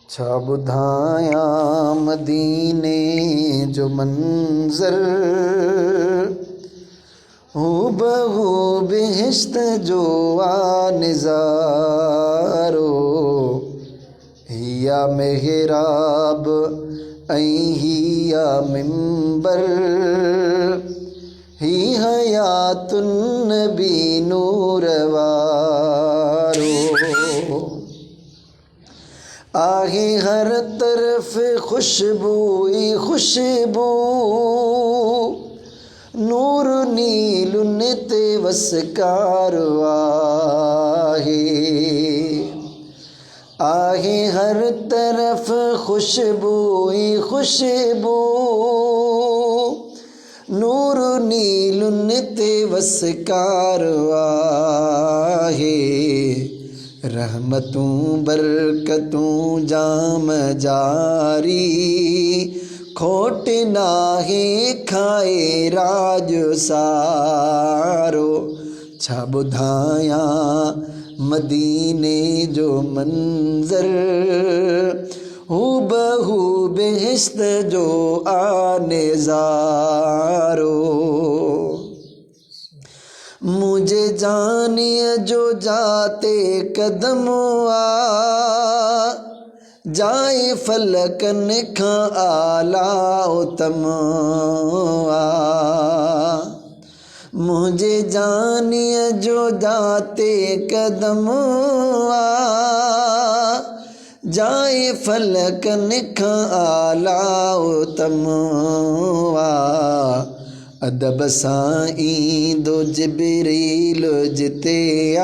छा ॿुधायां मदीने जो मंज़र, हूबहू बेहिश्त जो आ निज़ारो। हिया मेहराब ऐं हिया मिंबर, ही हयातुन नबी नूर वारो। आहे हर तरफ़ खुशबू ई खुशबू, नूर नीलुन ते वसकार आहे। आहे हर तरफ़ खुशबू ई खुशबू, नूर नीलुन ते वसकार आहे। रहमतूं बरकतूं जाम जारी, खोट नाहे खाए राज सारो। छा ॿुधायां मदीने जो मंज़र, हूबहू बेहिश्त जो आ निज़ारो। मुझे जानिए जो जाते कदम आ, जाए फलकन खां आला उतम आ। मुझे जानिए जो जाते कदम आ, जाए फलकन खां आला उतम आ। अदब सां ईंदो जिब्रील जिते आ,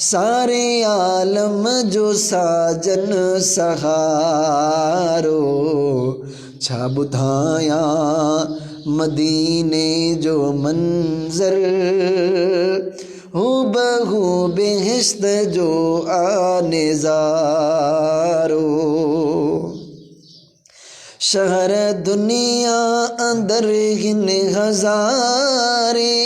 सारे आलम जो साजन सहारो। छा ॿुधायां मदीने जो मंज़र, हूबहू बेहिश्त जो आ निज़ारो। शहर दुनिया अंदर हिन हज़ारे,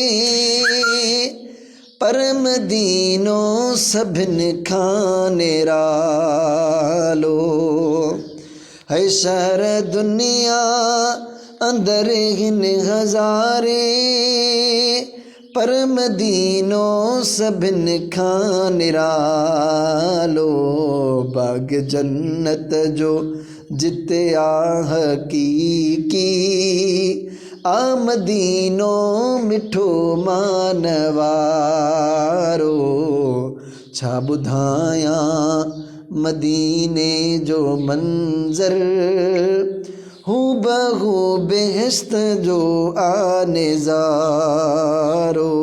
पर मदीनो सभिनि खां निरालो। है शहर दुनिया अंदर हिन हज़ारे, पर मदीनो सभिनि खां निरालो। बाग़ जन्नत जो जिते आ हकीकी, आ मदीनो मिठो मान वारो। छा ॿुधायां मदीने जो मंज़र, हूबहू बेहिश्त जो आ निज़ारो।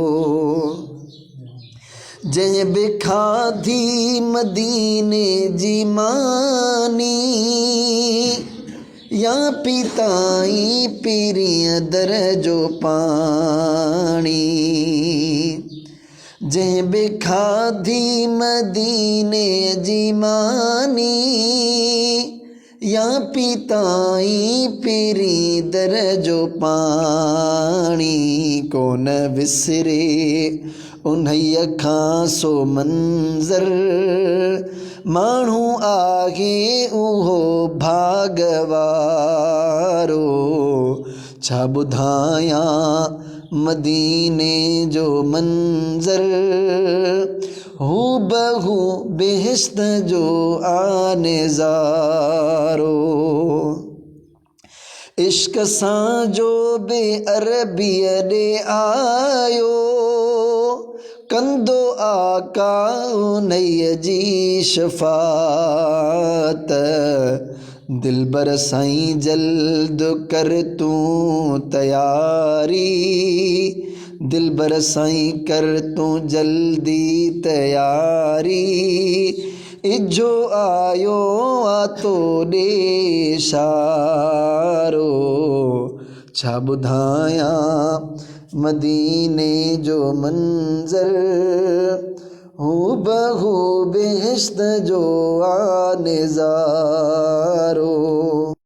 जंहिं बि खाधी मदीने जी मानी, या पीताई पीरीअ दर जो पाणी। जंहिं बि खाधी मदीने जी मानी, या पीताई पीरी दर जो पाणी। कोन विसरे उन्हीअ खां सो मंज़र, माण्हू आहे उहो भाग वारो। छा ॿुधायां मदीने जो मंज़र, हूबहू बेहिश्त जो आ निज़ारो। इश्क सां जो बे अरबीअ ॾे आयो, कंदो आका उन्हीअ जी शफ़ात। दिलबर साईं जल्द कर तूं तयारी, दिलबर साईं कर तूं जल्दी तयारी। इजो आयो आ तो ॾे इशारो। छा ॿुधायां मदीने जो मंज़र, हूबहू बेहिश्त जो आ निज़ारो।